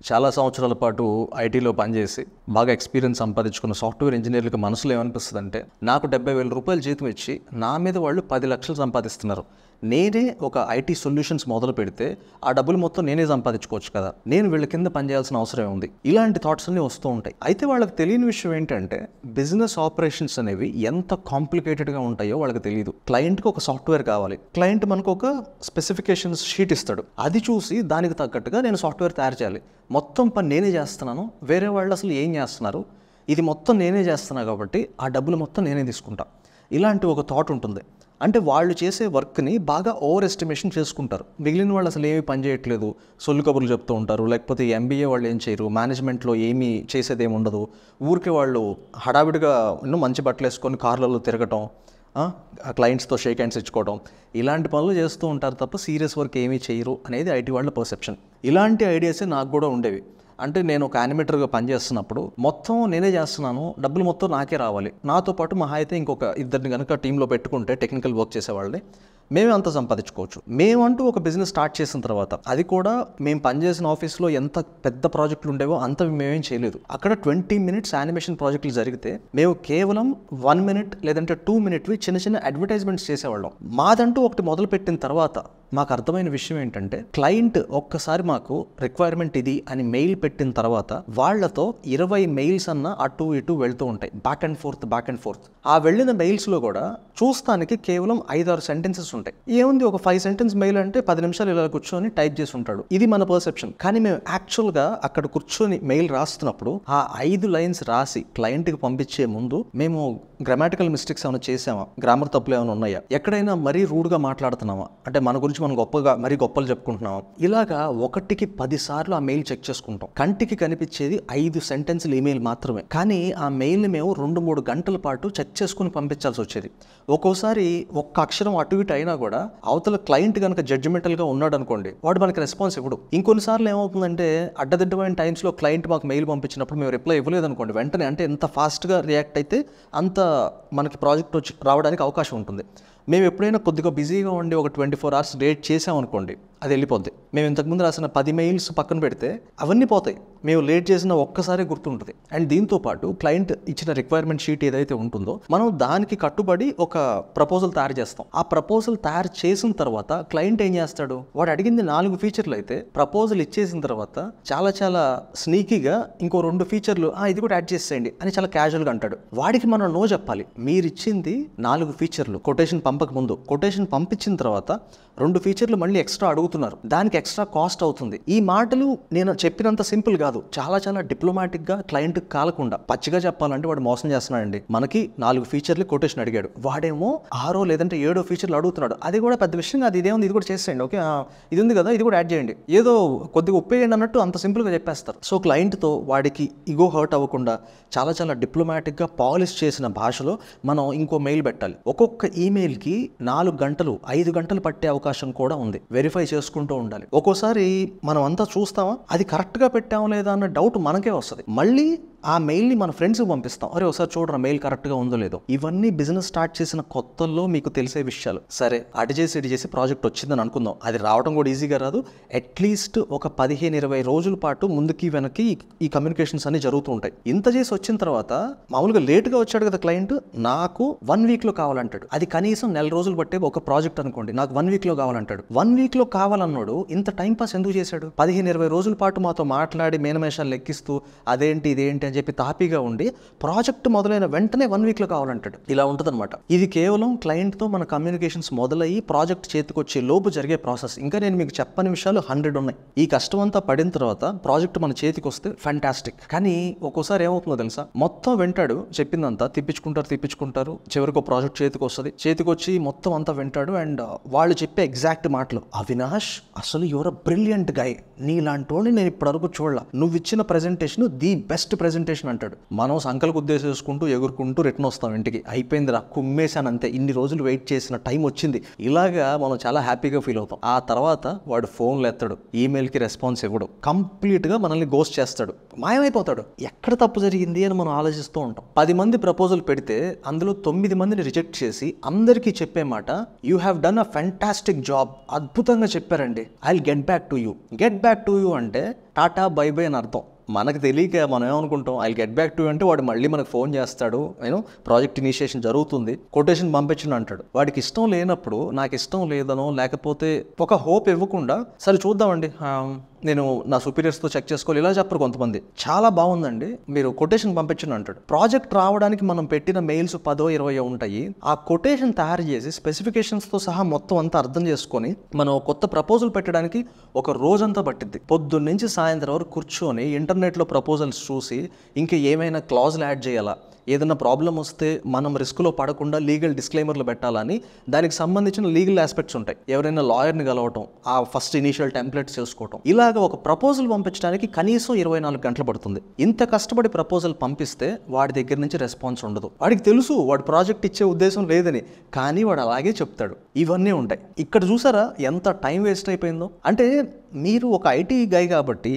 చాలా సంవత్సరాల పాటు ఐటీలో పనిచేసి బాగా ఎక్స్పీరియన్స్ సంపాదించుకున్న సాఫ్ట్వేర్ ఇంజనీర్లకు మనసులో ఏమనిపిస్తుందంటే, నాకు 70,000 రూపాయలు జీతం ఇచ్చి నా మీద వాళ్ళు 10 లక్షలు సంపాదిస్తున్నారు, నేనే ఒక ఐటీ సొల్యూషన్స్ మొదలు పెడితే ఆ డబ్బులు మొత్తం నేనే సంపాదించుకోవచ్చు కదా, నేను వీళ్ళ కింద పనిచేయాల్సిన అవసరం ఉంది. ఇలాంటి థాట్స్ అన్నీ వస్తూ ఉంటాయి. అయితే వాళ్ళకి తెలియని విషయం ఏంటంటే, బిజినెస్ ఆపరేషన్స్ అనేవి ఎంత కాంప్లికేటెడ్గా ఉంటాయో వాళ్ళకి తెలియదు. క్లయింట్కి ఒక సాఫ్ట్వేర్ కావాలి, క్లయింట్ మనకు ఒక స్పెసిఫికేషన్స్ షీట్ ఇస్తాడు, అది చూసి దానికి తగ్గట్టుగా నేను సాఫ్ట్వేర్ తయారు చేయాలి. మొత్తం పని నేనే చేస్తున్నాను, వేరే వాళ్ళు అసలు ఏం చేస్తున్నారు, ఇది మొత్తం నేనే చేస్తున్నా కాబట్టి ఆ డబ్బులు మొత్తం నేనే తీసుకుంటా. ఇలాంటి ఒక థాట్ ఉంటుంది. అంటే వాళ్ళు చేసే వర్క్ని బాగా ఓవర్ ఎస్టిమేషన్ చేసుకుంటారు. మిగిలిన వాళ్ళు అసలు ఏమీ పని చేయట్లేదు, సొల్లు కబుర్లు చెప్తూ ఉంటారు. లేకపోతే ఎంబీఏ వాళ్ళు ఏం చేయరు, మేనేజ్మెంట్లో ఏమీ చేసేది ఏమి ఉండదు, ఊరికే వాళ్ళు హడావిడిగా మంచి బట్టలు వేసుకొని కార్లలో తిరగటం, క్లయింట్స్తో షేక్ హ్యాండ్స్ ఇచ్చుకోవడం, ఇలాంటి పనులు చేస్తూ ఉంటారు తప్ప సీరియస్ వర్క్ ఏమీ చేయరు అనేది ఐటీ వాళ్ళ పర్సెప్షన్. ఇలాంటి ఐడియాసే నాకు కూడా ఉండేవి. అంటే నేను ఒక యానిమేటర్గా పనిచేస్తున్నప్పుడు మొత్తం నేనే చేస్తున్నాను, డబ్బులు మొత్తం నాకే రావాలి, నాతో పాటు మహా అయితే ఇంకొక ఇద్దరిని కనుక టీంలో పెట్టుకుంటే టెక్నికల్ వర్క్ చేసేవాళ్ళని మేమే అంత సంపాదించుకోవచ్చు. మేమంటూ ఒక బిజినెస్ స్టార్ట్ చేసిన తర్వాత, అది కూడా మేము పనిచేసిన ఆఫీస్లో ఎంత పెద్ద ప్రాజెక్టులు ఉండేవో అంత మేమేం చేయలేదు. అక్కడ 20 minutes యానిమేషన్ ప్రాజెక్టులు జరిగితే మేము కేవలం 1 minute లేదంటే 2 minute చిన్న చిన్న అడ్వర్టైజ్మెంట్స్ చేసేవాళ్ళం. మాదంటూ ఒకటి మొదలు పెట్టిన తర్వాత మాకు అర్థమైన విషయం ఏంటంటే, క్లయింట్ ఒక్కసారి మాకు రిక్వైర్మెంట్ ఇది అని మెయిల్ పెట్టిన తర్వాత వాళ్ళతో 20 మెయిల్స్ అన్న అటు ఇటు వెళ్తూ ఉంటాయి, బ్యాక్ అండ్ ఫోర్త్. ఆ వెళ్ళిన మెయిల్స్లో కూడా చూస్తానికి కేవలం 5-6 సెంటెన్సెస్ ఉంటాయి. ఏముంది, ఒక 5 sentence మెయిల్ అంటే 10 నిమిషాలు ఇలా కూర్చొని టైప్ చేసి ఉంటాడు. ఇది మన పర్సెప్షన్. కానీ మేము యాక్చువల్గా అక్కడ కూర్చొని మెయిల్ రాస్తున్నప్పుడు ఆ 5 lines రాసి క్లయింట్కి పంపించే ముందు మేము గ్రామాటికల్ మిస్టేక్స్ ఏమైనా చేసామా, గ్రామర్ తప్పులు ఏమైనా ఉన్నాయా, ఎక్కడైనా మరీ రూడ్గా మాట్లాడుతున్నామా, అంటే మన గురించి మనం గొప్పలు చెప్పుకుంటున్నాం, ఇలాగా 1కి 10 సార్లు ఆ మెయిల్ చెక్ చేసుకుంటాం. కంటికి కనిపించేది 5 sentences ఈమెయిల్ మాత్రమే, కానీ ఆ మెయిల్ని మేము 2-3 గంటల పాటు చెక్ చేసుకుని పంపించాల్సి వచ్చేది. ఒక్కోసారి ఒక్క అక్షరం అటు ఇటు అయినా కూడా అవతల క్లయింట్ కనుక జడ్జిమెంటల్గా ఉన్నాడు అనుకోండి, వాడు మనకి రెస్పాన్స్ ఇవ్వడు. ఇంకొన్నిసార్లు ఏమవుతుందంటే, అడ్డదిడ్డమైన టైమ్స్లో క్లయింట్ మాకు మెయిల్ పంపించినప్పుడు మేము రిప్లై ఇవ్వలేదు అనుకోండి, వెంటనే అంటే ఎంత ఫాస్ట్గా రియాక్ట్ అయితే అంత మనకి ప్రాజెక్ట్ వచ్చి రావడానికి అవకాశం ఉంటుంది. మేము ఎప్పుడైనా కొద్దిగా బిజీగా ఉండి ఒక 24 hours లేట్ చేసామనుకోండి, అది వెళ్ళిపోద్ది. మేము ఇంతకుముందు రాసిన 10 మెయిల్స్ పక్కన పెడితే అవన్నీ పోతాయి, మేము లేట్ చేసిన ఒక్కసారి గుర్తుంటుంది. అండ్ దీంతో పాటు క్లయింట్ ఇచ్చిన రిక్వైర్మెంట్ షీట్ ఏదైతే ఉంటుందో మనం దానికి కట్టుబడి ఒక ప్రపోజల్ తయారు చేస్తాం. ఆ ప్రపోజల్ తయారు చేసిన తర్వాత క్లయింట్ ఏం చేస్తాడు, వాడు అడిగింది 4 ఫీచర్లు అయితే ప్రపోజల్ ఇచ్చేసిన తర్వాత చాలా స్నీకీగా ఇంకో 2 ఫీచర్లు ఇది కూడా యాడ్ చేసేయండి అని చాలా క్యాజువల్గా అంటాడు. వాడికి మనం నో చెప్పాలి. మీరు ఇచ్చింది 4 ఫీచర్లు, కొటేషన్ పంపక ముందు, కొటేషన్ పంపించిన తర్వాత 2 ఫీచర్లు మళ్ళీ ఎక్స్ట్రా అడుగుతున్నారు, దానికి ఎక్స్ట్రా కాస్ట్ అవుతుంది. ఈ మాటలు నేను చెప్పినంత సింపుల్ కాదు, చాలా డిప్లొమాటిక్గా క్లయింట్కి కాలకుండా పచ్చిగా చెప్పాలంటే వాడు మోసం చేస్తున్నాడండి. మనకి 4 ఫీచర్లు కొటేషన్ అడిగాడు, వాడేమో 6 లేదంటే 7 ఫీచర్లు అడుగుతున్నాడు. అది కూడా పెద్ద విషయం కాదు, ఇదేముంది ఇది కూడా చేసేయండి, ఓకే ఇది ఉంది కదా ఇది కూడా యాడ్ చేయండి, ఏదో కొద్దిగా ఉప్పేయండి అన్నట్టు అంత సింపుల్గా చెప్పేస్తారు. సో క్లయింట్తో వాడికి ఇగో హర్ట్ అవ్వకుండా చాలా డిప్లొమాటిక్గా పాలిష్ చేసిన భాషలో మనం ఇంకో మెయిల్ పెట్టాలి. ఒక్కొక్క ఈమెయిల్కి 4 గంటలు 5 గంటలు పట్టే అవకాశం కూడా ఉంది. వెరిఫై చేసుకుంటూ ఉండాలి. ఒక్కోసారి మనం అంతా చూస్తామా, అది కరెక్ట్గా పెట్టామా లేదా అన్న డౌట్ మనకే వస్తుంది. మళ్ళీ ఆ మెయిల్ని మన ఫ్రెండ్స్కి పంపిస్తాం, అరే ఒకసారి చూడరా మెయిల్ కరెక్ట్గా ఉందో లేదో. ఇవన్నీ బిజినెస్ స్టార్ట్ చేసిన కొత్తల్లో మీకు తెలిసే విషయాలు. సరే అటు చేసి ప్రాజెక్ట్ వచ్చిందని అనుకుందాం, అది రావడం కూడా ఈజీగా రాదు. అట్లీస్ట్ ఒక 15-20 రోజుల పాటు ముందుకి వెనక్కి ఈ కమ్యూనికేషన్స్ అన్ని జరుగుతూ ఉంటాయి. ఇంత చేసి వచ్చిన తర్వాత మామూలుగా లేట్గా వచ్చాడు కదా క్లయింట్, నాకు 1 weekలో కావాలంటాడు. అది కనీసం 1 రోజులు పట్టే ఒక ప్రాజెక్ట్ అనుకోండి, నాకు 1 weekలో కావాలంటాడు. 1 weekలో కావాలన్నాడు, ఇంత టైం పాస్ ఎందుకు చేశాడు? 15-20 రోజుల పాటు మాతో మాట్లాడి మేనమేషాలు లెక్కిస్తూ అదేంటి ఇదేంటి అని చెప్పి తాపీగా ఉండి ప్రాజెక్ట్ మొదలైన వెంటనే 1 weekలో కావాలంటాడు. ఇలా ఉంటుందన్నమాట. ఇది కేవలం క్లయింట్తో మన కమ్యూనికేషన్స్ మొదలయ్యి ప్రాజెక్ట్ చేతికొచ్చే లోపు జరిగే ప్రాసెస్. ఇంకా నేను మీకు చెప్పని విషయాలు 100 ఉన్నాయి. ఈ కష్టం అంతా పడిన తర్వాత ప్రాజెక్ట్ మన చేతికి వస్తే ఫ్యాంటాస్టిక్. కానీ ఒక్కోసారి ఏమవుతుందో తెలుసా, మొత్తం వింటాడు, చెప్పిందంతా తిప్పించుకుంటారు, చివరికి ఒక ప్రాజెక్ట్ చేతికి వస్తుంది, చేతికొచ్చి మొత్తం అంతా వింటాడు. అండ్ వాళ్ళు చెప్పే ఎగ్జాక్ట్ మాటలు, అవినాష్ అసలు యువర్ అ బ్రిలియంట్ గై, నీలాంటి నేను ఇప్పటివరకు చూడలా, నువ్వు ఇచ్చిన presentation the best presentation presentation అంటాడు. మనం సంకల్కి ఉద్దేశించుకుంటూ ఎగురుకుంటూ రిటర్న్ వస్తాం ఇంటికి, అయిపోయింది రా కుమ్మేశాను అంతే, ఇన్ని రోజులు వెయిట్ చేసిన టైం వచ్చింది, ఇలాగా మనం చాలా హ్యాపీగా ఫీల్ అవుతాం. ఆ తర్వాత వాడు ఫోన్లు ఎత్తాడు, ఈమెయిల్కి రెస్పాన్స్ ఇవ్వడు, కంప్లీట్గా మనల్ని గోస్ట్ చేస్తాడు, మాయమైపోతాడు. ఎక్కడ తప్పు జరిగింది అని మనం ఆలోచిస్తూ ఉంటాం. 10 మంది ప్రపోజల్ పెడితే అందులో 9 మందిని రిజెక్ట్ చేసి అందరికీ చెప్పే మాట, you have done a fantastic job, అద్భుతంగా చెప్పారండి, I will get back to you. Get back to you అంటే టాటా బై బై అని అర్థం. మనకు తెలియక మనం ఏమనుకుంటాం, ఐ గెట్ బ్యాక్ టు అంటే వాడు మళ్ళీ మనకు ఫోన్ చేస్తాడు, ప్రాజెక్ట్ ఇనిషియేషన్ జరుగుతుంది, కొటేషన్ పంపించండి అంటాడు. వాడికి ఇష్టం లేనప్పుడు, నాకు ఇష్టం లేదనో లేకపోతే ఒక హోప్ ఇవ్వకుండా, సరే చూద్దామండి, నేను నా సుపీరియర్స్తో చెక్ చేసుకోవాలి, ఇలా చెప్పరు కొంతమంది. చాలా బాగుందండి, మీరు కొటేషన్ పంపించండి అంటాడు. ప్రాజెక్ట్ రావడానికి మనం పెట్టిన మెయిల్స్ 10-20 ఉంటాయి. ఆ కొటేషన్ తయారు చేసి స్పెసిఫికేషన్స్తో సహా మొత్తం అంతా అర్థం చేసుకొని మనం కొత్త ప్రపోజల్ పెట్టడానికి ఒక రోజంతా పట్టిద్ది. పొద్దున్న నుంచి సాయంత్రం వరకు కూర్చొని ఇంటర్నెట్లో ప్రపోజల్స్ చూసి ఇంకా ఏమైనా క్లాజులు యాడ్ చేయాలా, ఏదైనా ప్రాబ్లం వస్తే మనం రిస్క్లో పడకుండా లీగల్ డిస్క్లైమర్లు పెట్టాలని దానికి సంబంధించిన లీగల్ ఆస్పెక్ట్స్ ఉంటాయి. ఎవరైనా లాయర్ని కలవటం, ఆ ఫస్ట్ ఇనీషియల్ టెంప్లెట్స్ చేసుకోవటం, ఇలాగ ఒక ప్రపోజల్ పంపించడానికి కనీసం 24 గంటలు పడుతుంది. ఇంత కష్టపడి ప్రపోజల్ పంపిస్తే వాడి దగ్గర నుంచి రెస్పాన్స్ ఉండదు. వాడికి తెలుసు వాడు ప్రాజెక్ట్ ఇచ్చే ఉద్దేశం లేదని, కానీ వాడు అలాగే చెప్తాడు. ఇవన్నీ ఉంటాయి. ఇక్కడ చూసారా ఎంత టైం వేస్ట్ అయిపోయిందో. అంటే మీరు ఒక ఐటీ గై కాబట్టి,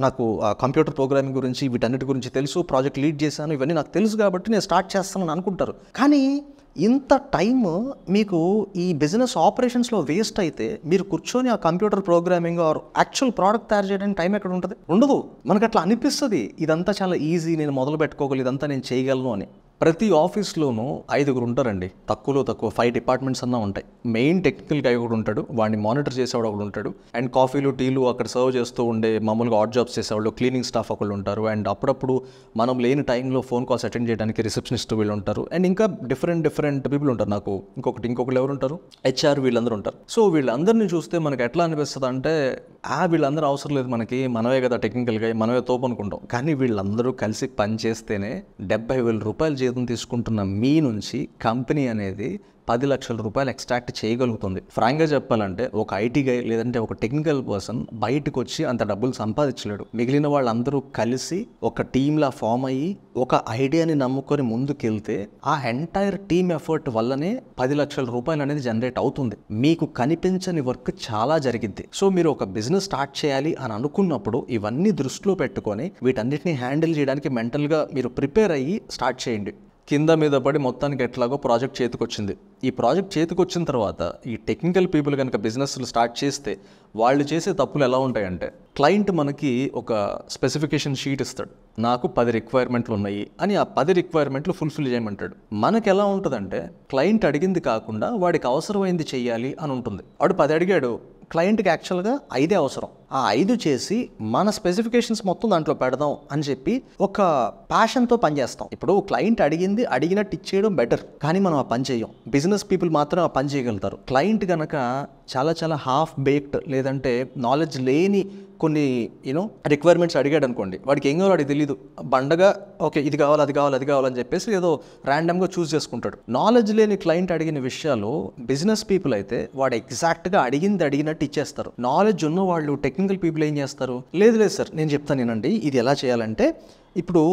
నాకు కంప్యూటర్ ప్రోగ్రామింగ్ గురించి వీటన్నిటి గురించి తెలుసు, ప్రాజెక్ట్ లీడ్ చేశాను, ఇవన్నీ నాకు తెలుసు కాబట్టి నేను స్టార్ట్ చేస్తానని అనుకుంటారు. కానీ ఇంత టైం మీకు ఈ బిజినెస్ ఆపరేషన్స్లో వేస్ట్ అయితే మీరు కూర్చొని ఆ computer programming are actual product తయారు చేయడానికి టైం ఎక్కడ ఉంటుంది? ఉండదు. మనకు అట్లా అనిపిస్తుంది ఇదంతా చాలా ఈజీ, నేను మొదలు పెట్టుకోగలను, ఇదంతా నేను చేయగలను అని. ప్రతి ఆఫీస్లోనూ 5 ఉంటారండి, తక్కువ 5 డిపార్ట్మెంట్స్ అన్నా ఉంటాయి. మెయిన్ టెక్నికల్ గై ఒకడు ఉంటాడు, వాడిని మానిటర్ చేసేవాడు ఒకడు ఉంటాడు, అండ్ కాఫీలు టీలు అక్కడ సర్వ్ చేస్తూ ఉండే మామూలుగా ఆడ్ జాబ్స్ చేసేవాళ్ళు, క్లీనింగ్ స్టాఫ్ ఒకళ్ళు ఉంటారు, అండ్ అప్పుడప్పుడు మనం లేని టైంలో ఫోన్ కాల్స్ అటెండ్ చేయడానికి రిసెప్షనిస్ట్ వీళ్ళు ఉంటారు, అండ్ ఇంకా డిఫరెంట్ పీపుల్ ఉంటారు. నాకు ఇంకొకళ్ళు ఎవరు ఉంటారు, హెచ్ఆర్, వీళ్ళందరూ ఉంటారు. సో వీళ్ళందరినీ చూస్తే మనకు ఎట్లా అనిపిస్తుంది అంటే, వీళ్ళందరూ అవసరం లేదు మనకి, మనమే కదా టెక్నికల్గా, మనమే తోపు అనుకుంటాం. కానీ వీళ్ళందరూ కలిసి పని చేస్తేనే 70,000 రూపాయలు జీతం తీసుకుంటున్న మీ నుంచి కంపెనీ అనేది 10 లక్షల రూపాయలు ఎక్స్ట్రాక్ట్ చేయగలుగుతుంది. ఫ్రాంక్గా చెప్పాలంటే ఒక ఐటీ గై లేదంటే ఒక టెక్నికల్ పర్సన్ బయటకు వచ్చి అంత డబ్బులు సంపాదించలేడు. మిగిలిన వాళ్ళందరూ కలిసి ఒక టీంలా ఫామ్ అయ్యి ఒక ఐడియాని నమ్ముకొని ముందుకెళ్తే ఆ ఎంటైర్ టీమ్ ఎఫర్ట్ వల్లనే 10 లక్షల రూపాయలు అనేది జనరేట్ అవుతుంది. మీకు కనిపించని వర్క్ చాలా జరిగిద్ది. సో మీరు ఒక బిజినెస్ స్టార్ట్ చేయాలి అని అనుకున్నప్పుడు ఇవన్నీ దృష్టిలో పెట్టుకొని వీటన్నిటిని హ్యాండిల్ చేయడానికి మెంటల్గా మీరు ప్రిపేర్ అయ్యి స్టార్ట్ చేయండి. కింద మీద పడి మొత్తానికి ఎట్లాగో ప్రాజెక్ట్ చేతికొచ్చింది. ఈ ప్రాజెక్ట్ చేతికొచ్చిన తర్వాత ఈ టెక్నికల్ పీపుల్ కనుక బిజినెస్లు స్టార్ట్ చేస్తే వాళ్ళు చేసే తప్పులు ఎలా ఉంటాయంటే, క్లయింట్ మనకి ఒక స్పెసిఫికేషన్ షీట్ ఇస్తాడు, నాకు 10 రిక్వైర్మెంట్లు ఉన్నాయి అని, ఆ 10 రిక్వైర్మెంట్లు ఫుల్ఫిల్ చేయమంటాడు. మనకు ఎలా ఉంటుందంటే, క్లయింట్ అడిగింది కాకుండా వాడికి అవసరమైంది చెయ్యాలి అని ఉంటుంది. వాడు 10 అడిగాడు, క్లయింట్కి యాక్చువల్గా 5 అవసరం. ఆ 5 చేసి మన స్పెసిఫికేషన్స్ మొత్తం దాంట్లో పెడదాం అని చెప్పి ఒక ప్యాషన్తో పనిచేస్తాం. ఇప్పుడు క్లయింట్ అడిగినట్టు ఇచ్చేయడం బెటర్, కానీ మనం ఆ పని చేయం. బిజినెస్ పీపుల్ మాత్రం ఆ పని చేయగలుగుతారు. క్లయింట్ కనుక చాలా హాఫ్ బేక్డ్ లేదంటే నాలెడ్జ్ లేని కొన్ని రిక్వైర్మెంట్స్ అడిగాడు అనుకోండి, వాడికి ఏం కావాలో వాడికి తెలియదు, బండగా ఓకే ఇది కావాలి అది కావాలని చెప్పేసి ఏదో ర్యాండమ్గా చూస్ చేసుకుంటాడు. నాలెడ్జ్ లేని క్లయింట్ అడిగిన విషయాలు బిజినెస్ పీపుల్ అయితే వాడు ఎగ్జాక్ట్గా అడిగినట్టు ఇచ్చేస్తారు. నాలెడ్జ్ ఉన్న వాళ్ళు టెక్నికల్ పీపుల్ ఏం చేస్తారు, లేదు సార్ నేను చెప్తాను నేనండి, ఇది ఎలా చేయాలంటే ఇప్పుడు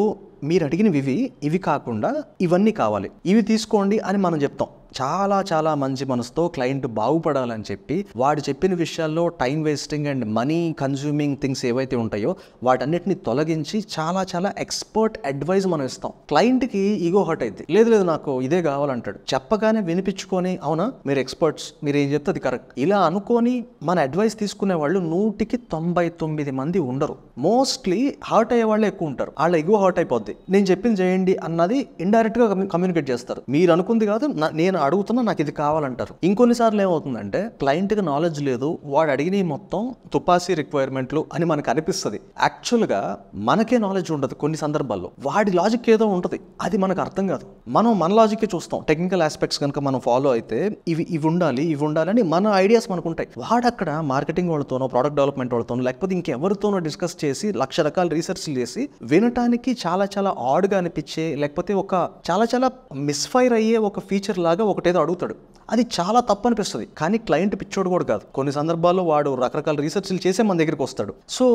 మీరు అడిగినవి ఇవి కాకుండా ఇవన్నీ కావాలి, ఇవి తీసుకోండి అని మనం చెప్తాం. చాలా మంచి మనసుతో క్లయింట్ బాగుపడాలని చెప్పి వాడు చెప్పిన విషయాల్లో time wasting and money consuming things ఏవైతే ఉంటాయో వాటన్నిటిని తొలగించి చాలా ఎక్స్పర్ట్ అడ్వైజ్ మనం ఇస్తాం. క్లయింట్కి ఈగో హర్ట్ అయింది, లేదు నాకు ఇదే కావాలంటాడు. చెప్పగానే వినిపించుకొని, అవునా మీరు ఎక్స్పర్ట్స్, మీరు ఏం చెప్తే అది కరెక్ట్, ఇలా అనుకొని మన అడ్వైస్ తీసుకునే వాళ్ళు 100కి 99 మంది ఉండరు. మోస్ట్లీ హర్ట్ అయ్యే వాళ్ళే ఎక్కువ ఉంటారు. వాళ్ళ ఈగో హర్ట్ అయిపోద్ది. నేను చెప్పింది చేయండి అన్నది ఇండైరెక్ట్గా కమ్యూనికేట్ చేస్తారు. మీరు అనుకుంది కాదు, నేను అడుగుతున్నా, నాకు ఇది కావాలంటారు. ఇంకొన్నిసార్లు ఏమవుతుందంటే, క్లయింట్కి నాలెడ్జ్ లేదు, వాడు అడిగిన మొత్తం తుపాసీ రిక్వైర్మెంట్లు అని మనకు అనిపిస్తుంది. యాక్చువల్గా మనకే నాలెడ్జ్ ఉండదు. కొన్ని సందర్భాల్లో వాడి లాజిక్ ఏదో ఉంటుంది, అది మనకు అర్థం కాదు. మనం మన లాజిక్కే చూస్తాం. టెక్నికల్ ఆస్పెక్ట్స్ కనుక మనం ఫాలో అయితే ఇవి ఉండాలి అని మన ఐడియాస్ మనకు ఉంటాయి. వాడు అక్కడ మార్కెటింగ్ వాళ్ళతోనో ప్రాడక్ట్ డెవలప్మెంట్ వాళ్ళతోనో లేకపోతే ఇంకెవరితోనో డిస్కస్ చేసి 1,00,000 రకాల రీసెర్చ్ చేసి వినటానికి చాలా ఆడ్గా అనిపించే, లేకపోతే ఒక చాలా మిస్ఫైర్ అయ్యే ఒక ఫీచర్ లాగా ఒకటేదో అడుగుతాడు, అది చాలా తప్పు అనిపిస్తుంది. కానీ క్లయింట్ పిచ్చోడు కూడా కాదు, కొన్ని సందర్భాల్లో వాడు రకరకాల రీసెర్చ్లు చేసే మన దగ్గరికి వస్తాడు. సో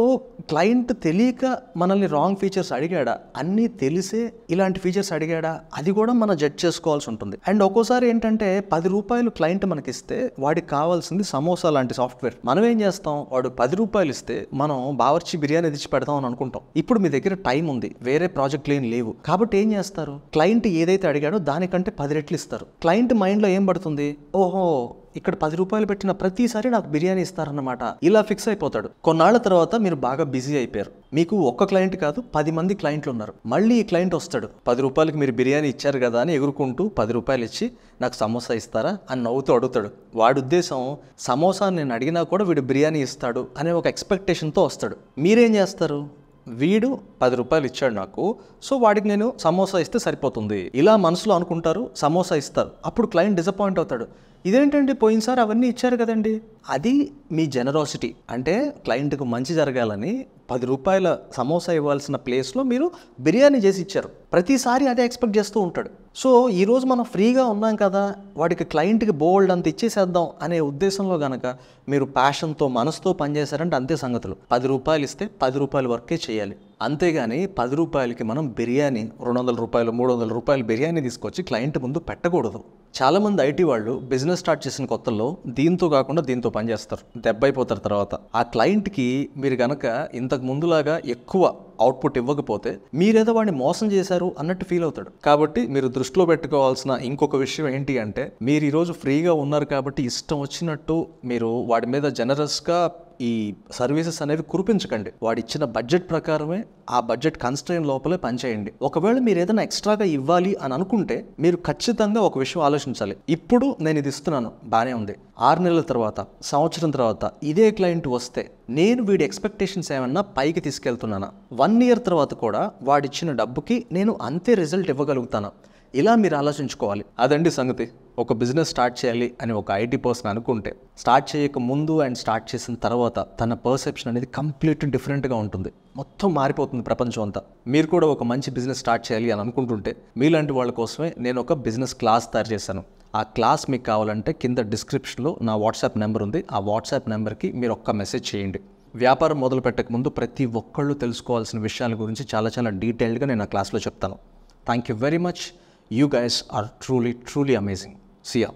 క్లయింట్ తెలియక మనల్ని రాంగ్ ఫీచర్స్ అడిగాడా, అన్నీ తెలిసే ఇలాంటి ఫీచర్స్ అడిగాడా, అది కూడా మనం జడ్జ్ చేసుకోవాల్సి ఉంటుంది. అండ్ ఒక్కోసారి ఏంటంటే 10 రూపాయలు క్లయింట్ మనకిస్తే వాడికి కావాల్సింది సమోసా లాంటి సాఫ్ట్వేర్. మనం ఏం చేస్తాం, వాడు 10 రూపాయలు ఇస్తే మనం బావర్చి బిర్యానీ తెచ్చి పెడతాం అని అనుకుంటాం. ఇప్పుడు మీ దగ్గర టైం ఉంది, వేరే ప్రాజెక్టులు ఏం లేవు, కాబట్టి ఏం చేస్తారు, క్లయింట్ ఏదైతే అడిగాడో దానికంటే 10 రెట్లు ఇస్తారు. క్లయింట్ మైండ్లో ఏం పడుతుంది, ఓహో ఇక్కడ 10 రూపాయలు పెట్టిన ప్రతిసారి నాకు బిర్యానీ ఇస్తారన్నమాట, ఇలా ఫిక్స్ అయిపోతాడు. కొన్నాళ్ళ తర్వాత మీరు బాగా బిజీ అయిపోయారు, మీకు ఒక్క క్లయింట్ కాదు 10 మంది క్లయింట్లు ఉన్నారు. మళ్ళీ ఈ క్లయింట్ వస్తాడు, 10 రూపాయలకి మీరు బిర్యానీ ఇచ్చారు కదా అని ఎగురుకుంటూ 10 రూపాయలు ఇచ్చి నాకు సమోసా ఇస్తారా అని నవ్వుతూ అడుగుతాడు. వాడి ఉద్దేశం సమోసా నేను అడిగినా కూడా వీడు బిర్యానీ ఇస్తాడు అనే ఒక ఎక్స్పెక్టేషన్తో వస్తాడు. మీరేం చేస్తారు, వీడు 10 రూపాయలు ఇచ్చాడు నాకు, సో వాడికి నేను సమోసా ఇస్తే సరిపోతుంది ఇలా మనసులో అనుకుంటారు, సమోసా ఇస్తారు. అప్పుడు క్లయింట్ డిసప్పాయింట్ అవుతాడు, ఇదేంటండి పోయినసారి అవన్నీ ఇచ్చారు కదండి. అది మీ జనరాసిటీ, అంటే క్లయింట్కు మంచి జరగాలని 10 రూపాయల సమోసా ఇవ్వాల్సిన ప్లేస్లో మీరు బిర్యానీ చేసి ఇచ్చారు. ప్రతిసారి అదే ఎక్స్పెక్ట్ చేస్తూ ఉంటాడు. సో ఈరోజు మనం ఫ్రీగా ఉన్నాం కదా, వాడికి క్లయింట్కి బోల్డ్ అంత ఇచ్చేసేద్దాం అనే ఉద్దేశంలో కనుక మీరు ప్యాషన్తో మనసుతో పనిచేశారంటే అంతే సంగతులు. 10 రూపాయలు ఇస్తే 10 రూపాయల వర్కే చేయాలి, అంతేగాని 10 రూపాయలకి మనం బిర్యానీ 200 రూపాయలు 300 రూపాయలు బిర్యానీ తీసుకొచ్చి క్లయింట్ ముందు పెట్టకూడదు. చాలామంది ఐటీ వాళ్ళు బిజినెస్ స్టార్ట్ చేసిన కొత్తల్లో దీంతో కాకుండా దీంతో పనిచేస్తారు, దెబ్బైపోతారు. తర్వాత ఆ క్లయింట్కి మీరు కనుక ఇంతకు ముందులాగా ఎక్కువ అవుట్పుట్ ఇవ్వకపోతే మీరేదో వాడిని మోసం చేశారు అన్నట్టు ఫీల్ అవుతాడు. కాబట్టి మీరు దృష్టిలో పెట్టుకోవాల్సిన ఇంకొక విషయం ఏంటి అంటే, మీరు ఈరోజు ఫ్రీగా ఉన్నారు కాబట్టి ఇష్టం వచ్చినట్టు మీరు వాడి మీద జనరస్గా ఈ సర్వీసెస్ అనేవి కురిపించకండి. వాడి ఇచ్చిన బడ్జెట్ ప్రకారమే ఆ బడ్జెట్ కన్స్ట్రెయిన్ లోపలే పనిచేయండి. ఒకవేళ మీరు ఏదైనా ఎక్స్ట్రాగా ఇవ్వాలి అని అనుకుంటే మీరు ఖచ్చితంగా ఒక విషయం ఆలోచించాలి, ఇప్పుడు నేను ఇది ఇస్తున్నాను బాగానే ఉంది, 6 నెలల తర్వాత సంవత్సరం తర్వాత ఇదే క్లయింట్ వస్తే నేను వీడి ఎక్స్పెక్టేషన్స్ ఏమన్నా పైకి తీసుకెళ్తున్నానా, 1 ఇయర్ తర్వాత కూడా వాడిచ్చిన డబ్బుకి నేను అంతే రిజల్ట్ ఇవ్వగలుగుతానా, ఇలా మీరు ఆలోచించుకోవాలి. అదండి సంగతి. ఒక బిజినెస్ స్టార్ట్ చేయాలి అని ఒక ఐటీ పర్సన్ అనుకుంటే స్టార్ట్ చేయక ముందు అండ్ స్టార్ట్ చేసిన తర్వాత తన పర్సెప్షన్ అనేది కంప్లీట్ డిఫరెంట్గా ఉంటుంది, మొత్తం మారిపోతుంది ప్రపంచం అంతా. మీరు కూడా ఒక మంచి బిజినెస్ స్టార్ట్ చేయాలి అని అనుకుంటుంటే మీలాంటి వాళ్ళ కోసమే నేను ఒక బిజినెస్ క్లాస్ తయారు చేశాను. ఆ క్లాస్ మీకు కావాలంటే కింద డిస్క్రిప్షన్లో నా వాట్సాప్ నెంబర్ ఉంది, ఆ వాట్సాప్ నెంబర్కి మీరు ఒక్క మెసేజ్ చేయండి. వ్యాపారం మొదలు పెట్టక ముందు ప్రతి ఒక్కళ్ళు తెలుసుకోవాల్సిన విషయాల గురించి చాలా డీటెయిల్డ్గా నేను ఆ క్లాస్లో చెప్తాను. Thank you very much. You guys are truly amazing. See ya.